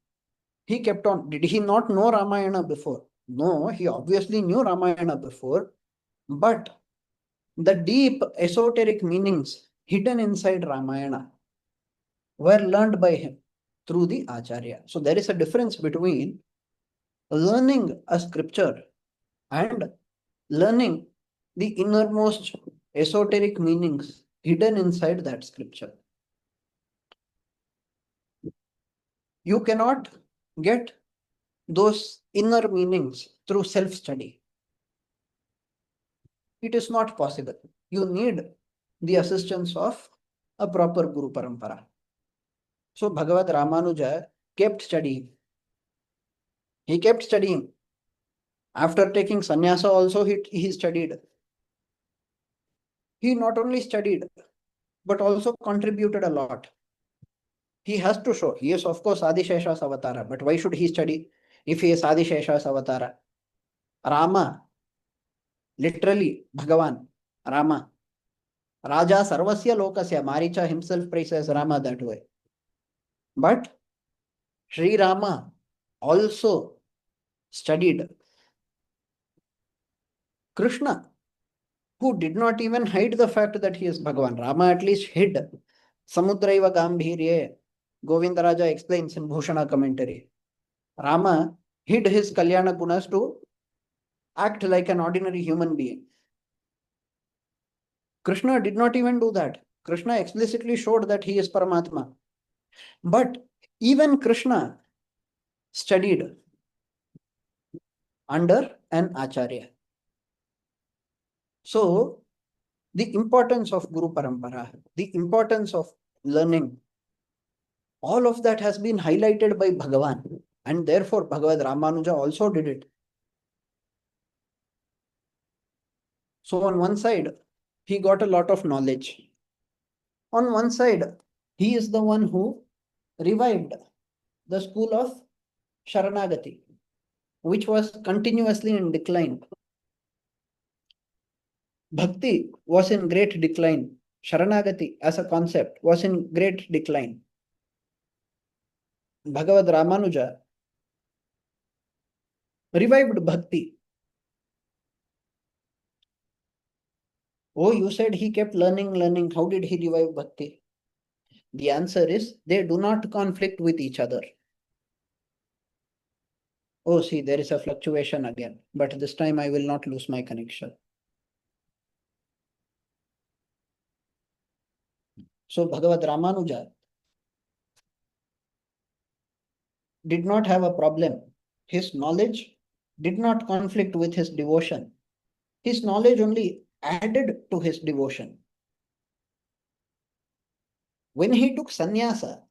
he kept on. Did he not know Ramayana before? No, he obviously knew Ramayana before, but the deep esoteric meanings hidden inside Ramayana were learned by him through the Acharya. So there is a difference between learning a scripture and learning the innermost esoteric meanings hidden inside that scripture. You cannot get those inner meanings through self-study. It is not possible. You need the assistance of a proper Guru Parampara. So Bhagavad Ramanuja kept studying. He kept studying. After taking sannyasa also, he studied. He not only studied, but also contributed a lot. He has to show. He is, of course, Adishesha's avatara. But why should he study if he is Adishesha's avatara? Rama, literally, Bhagavan, Rama. Raja Sarvasya Lokasya, Maricha himself praises Rama that way. But Sri Rama also studied. Krishna, who did not even hide the fact that he is Bhagavan. Rama at least hid. Samudraiva Gambhirye, Govindaraja explains in Bhushana commentary. Rama hid his Kalyana Gunas to act like an ordinary human being. Krishna did not even do that. Krishna explicitly showed that he is Paramatma. But even Krishna studied under an Acharya. So, the importance of Guru Parampara, the importance of learning, all of that has been highlighted by Bhagavan. And therefore, Bhagavad Ramanuja also did it. So, on one side, he got a lot of knowledge. On one side, he is the one who revived the school of Sharanagati, which was continuously in decline. Bhakti was in great decline. Sharanagati as a concept was in great decline. Bhagavad Ramanuja revived Bhakti. Oh, you said he kept learning. How did he revive bhakti? The answer is they do not conflict with each other. Oh, see, there is a fluctuation again, but this time I will not lose my connection. So Bhagavad Ramanuja did not have a problem. His knowledge did not conflict with his devotion. His knowledge only added to his devotion. When he took sannyasa,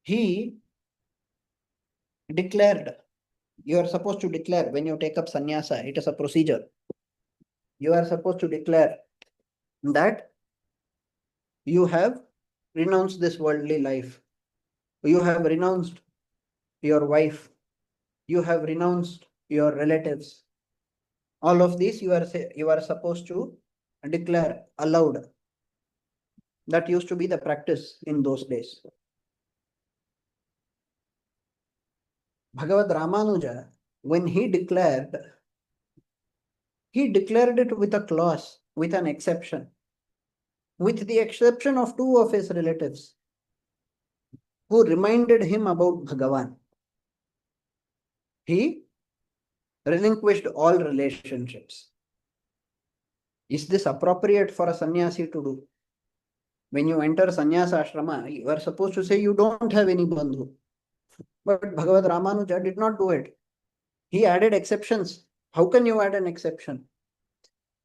he declared, you are supposed to declare when you take up sannyasa, it is a procedure. You are supposed to declare that you have renounced this worldly life. You have renounced your wife. You have renounced your relatives. All of these you are supposed to declare aloud. That used to be the practice in those days. Bhagavad Ramanuja, when he declared it with a clause, with an exception. With the exception of two of his relatives who reminded him about Bhagavan. He relinquished all relationships. Is this appropriate for a sannyasi to do? When you enter sannyasa ashrama, you are supposed to say you don't have any bandhu. But Bhagavad Ramanuja did not do it. He added exceptions. How can you add an exception?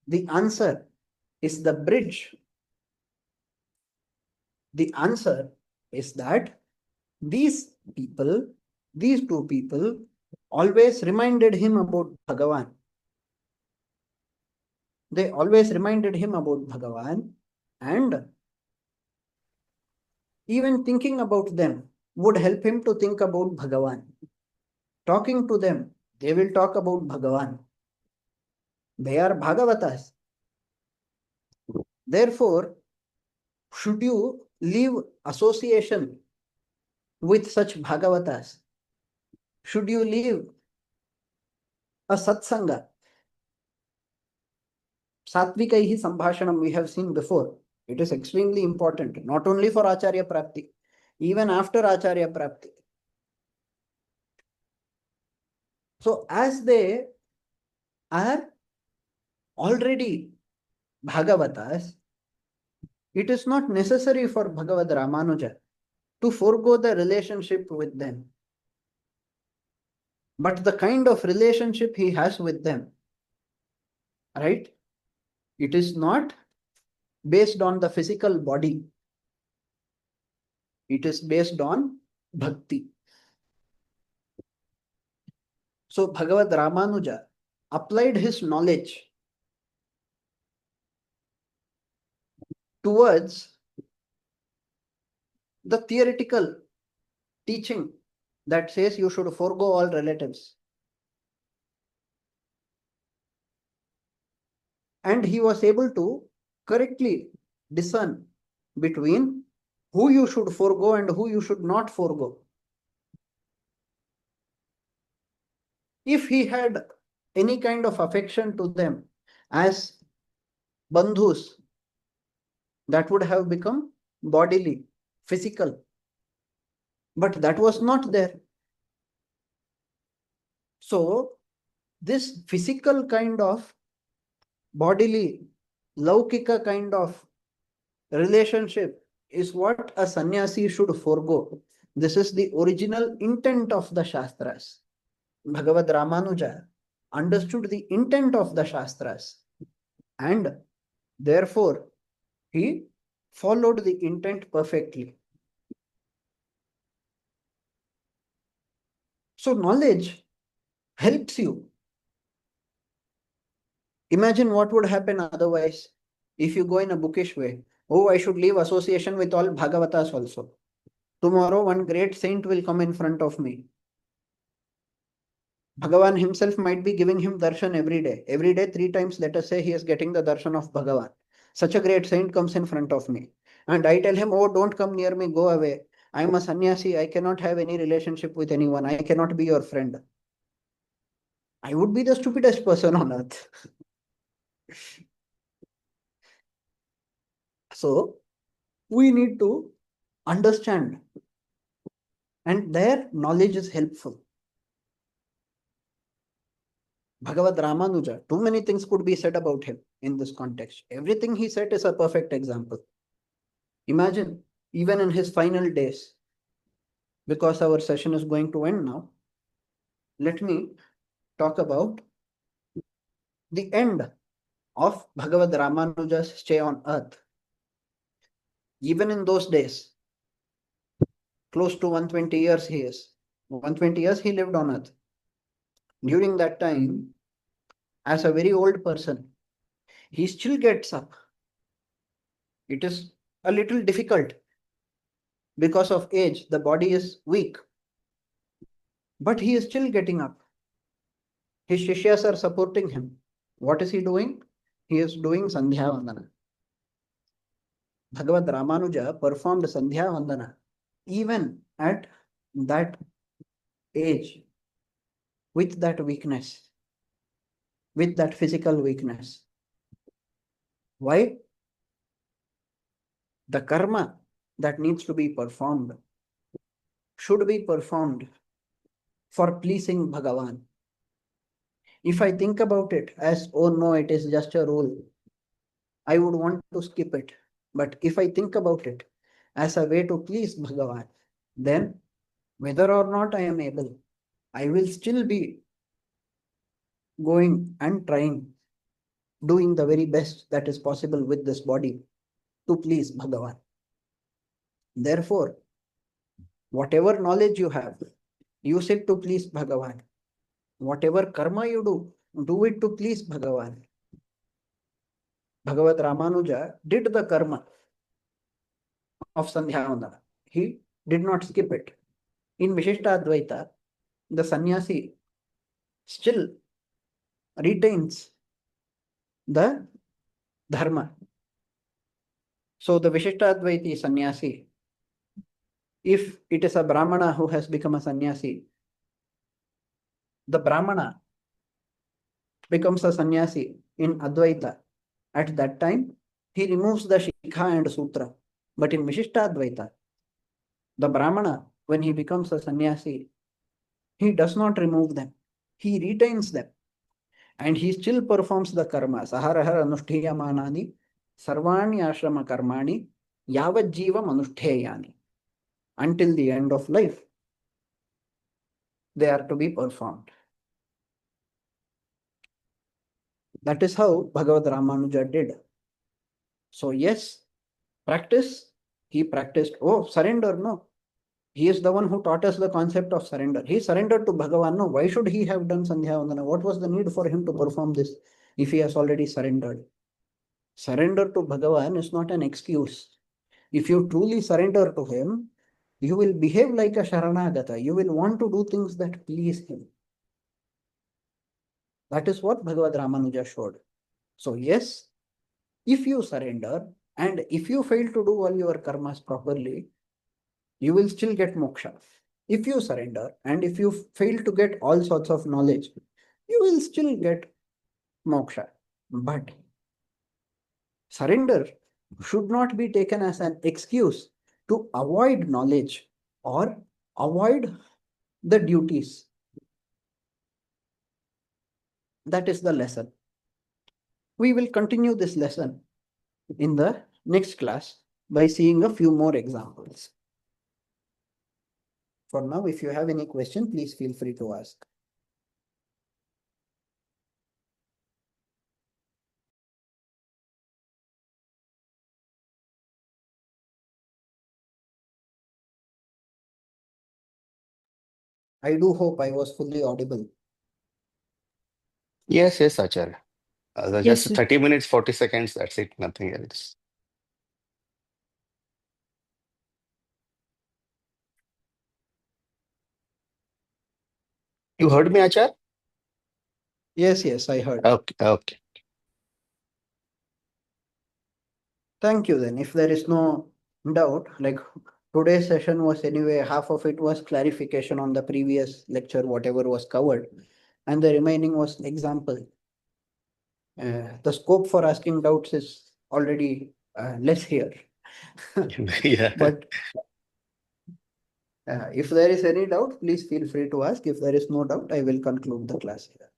The answer is the bridge. The answer is that these two people, always reminded him about Bhagavan. They always reminded him about Bhagavan, and even thinking about them would help him to think about Bhagavan. Talking to them, they will talk about Bhagavan. They are Bhagavatas. Therefore, should you leave association with such Bhagavatas? Should you leave a satsanga? Satvikaihi sambhashanam we have seen before. It is extremely important, not only for Acharya Prapti, even after Acharya Prapti. So as they are already Bhagavatas, it is not necessary for Bhagavad Ramanuja to forego the relationship with them. But the kind of relationship he has with them, right? It is not based on the physical body. It is based on bhakti. So Bhagavad Ramanuja applied his knowledge towards the theoretical teaching that says you should forego all relatives. And he was able to correctly discern between who you should forego and who you should not forego. If he had any kind of affection to them as bandhus, that would have become bodily, physical. But that was not there. So this physical kind of bodily, laukika kind of relationship is what a sannyasi should forego. This is the original intent of the Shastras. Bhagavad Ramanuja understood the intent of the Shastras, and therefore he followed the intent perfectly. So knowledge helps you. Imagine what would happen otherwise if you go in a bookish way. Oh, I should leave association with all Bhagavatas also. Tomorrow one great saint will come in front of me. Bhagavan himself might be giving him darshan every day. Every day, 3 times, let us say he is getting the darshan of Bhagavan. Such a great saint comes in front of me. And I tell him, oh, don't come near me, go away. I am a sannyasi. I cannot have any relationship with anyone. I cannot be your friend. I would be the stupidest person on earth. So we need to understand, and their knowledge is helpful. Bhagavad Ramanuja, too many things could be said about him in this context. Everything he said is a perfect example. Imagine, even in his final days, because our session is going to end now, let me talk about the end of Bhagavad Ramanuja's stay on earth. Even in those days, close to 120 years he is. 120 years he lived on earth. During that time, as a very old person, he still gets up. It is a little difficult because of age, the body is weak, but he is still getting up. His Shishyas are supporting him. What is he doing? He is doing Sandhya Vandana. Bhagavad Ramanuja performed Sandhya Vandana even at that age, with that weakness, with that physical weakness. Why? The karma that needs to be performed should be performed for pleasing Bhagavan. If I think about it as, oh no, it is just a rule, I would want to skip it. But if I think about it as a way to please Bhagavan, then whether or not I am able, I will still be going and trying, doing the very best that is possible with this body to please Bhagavan. Therefore, whatever knowledge you have, use it to please Bhagavan. Whatever karma you do it to please Bhagavan. Bhagavad Ramanuja did the karma of Sandhya Vandana. He did not skip it. In Vishishtadvaita, the sannyasi still retains the dharma. So the Vishishtadvaiti sannyasi, if it is a Brahmana who has become a sannyasi, the Brahmana becomes a sannyasi in Advaita. At that time, he removes the Shikha and Sutra. But in Vishishtadvaita, the Brahmana, when he becomes a sannyasi, he does not remove them. He retains them. And he still performs the karma. Saharahar anushthyamanani sarvani ashrama karmani yavajjivam anushtheyani. Until the end of life, they are to be performed. That is how Bhagavad Ramanuja did. So yes, practice. He practiced. Oh, surrender, no. He is the one who taught us the concept of surrender. He surrendered to Bhagavan. No, why should he have done Sandhya Vandana? What was the need for him to perform this if he has already surrendered? Surrender to Bhagavan is not an excuse. If you truly surrender to him, you will behave like a Sharanagata. You will want to do things that please him. That is what Bhagavad Ramanuja showed. So yes, if you surrender and if you fail to do all your karmas properly, you will still get moksha. If you surrender and if you fail to get all sorts of knowledge, you will still get moksha. But surrender should not be taken as an excuse to avoid knowledge or avoid the duties. That is the lesson. We will continue this lesson in the next class by seeing a few more examples. For now, if you have any question, please feel free to ask. I do hope I was fully audible. Yes, Acharya. Yes, Just sir. 30 minutes, 40 seconds, that's it, nothing else. You heard me, Acharya? Yes, I heard. Okay. Thank you then. If there is no doubt, like today's session was anyway, half of it was clarification on the previous lecture, whatever was covered. and the remaining was example. The scope for asking doubts is already less here. Yeah. But if there is any doubt, please feel free to ask. If there is no doubt, I will conclude the class here.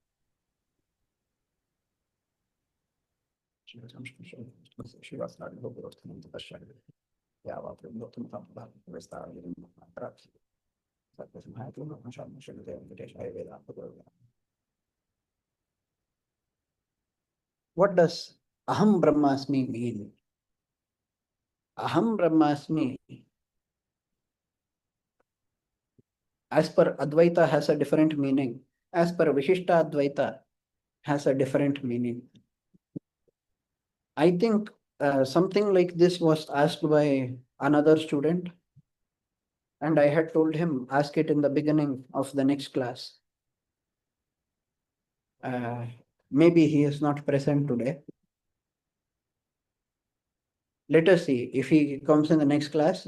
What does Aham Brahmasmi mean? Aham Brahmasmi, as per Advaita, has a different meaning. As per Vishishtadvaita, has a different meaning. I think something like this was asked by another student, and I had told him, ask it in the beginning of the next class. Maybe he is not present today. Let us see. If he comes in the next class,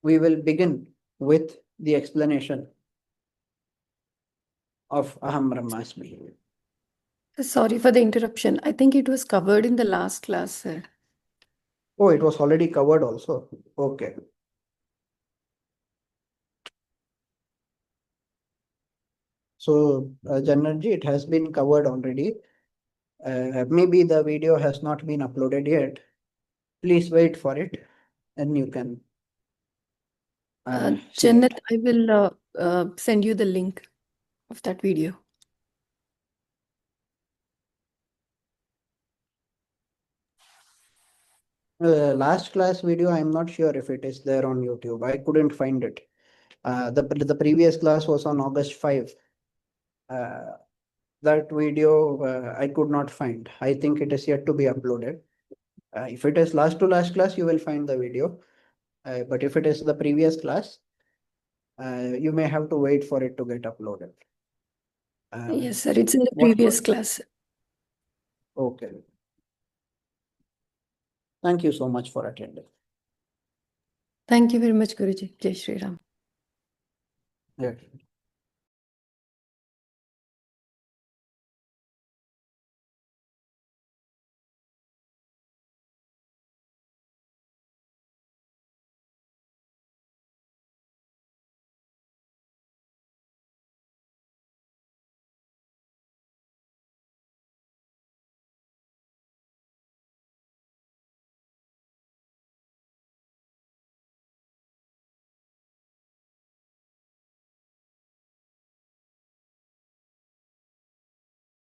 we will begin with the explanation of Aham Brahmasmi. Sorry for the interruption. I think it was covered in the last class, sir. Oh, it was already covered also. Okay. So, Janarji, it has been covered already. Maybe the video has not been uploaded yet. Please wait for it, and you can see Jannat, it. I will send you the link of that video. Last class video, I'm not sure if it is there on YouTube. I couldn't find it. The previous class was on August 5. That video I could not find. I think it is yet to be uploaded. If it is last to last class, you will find the video. But if it is the previous class, you may have to wait for it to get uploaded. Yes, sir. It's in the what- previous class. Okay. Thank you so much for attending. Thank you very much, Guruji. Jai Shri Ram. Yeah.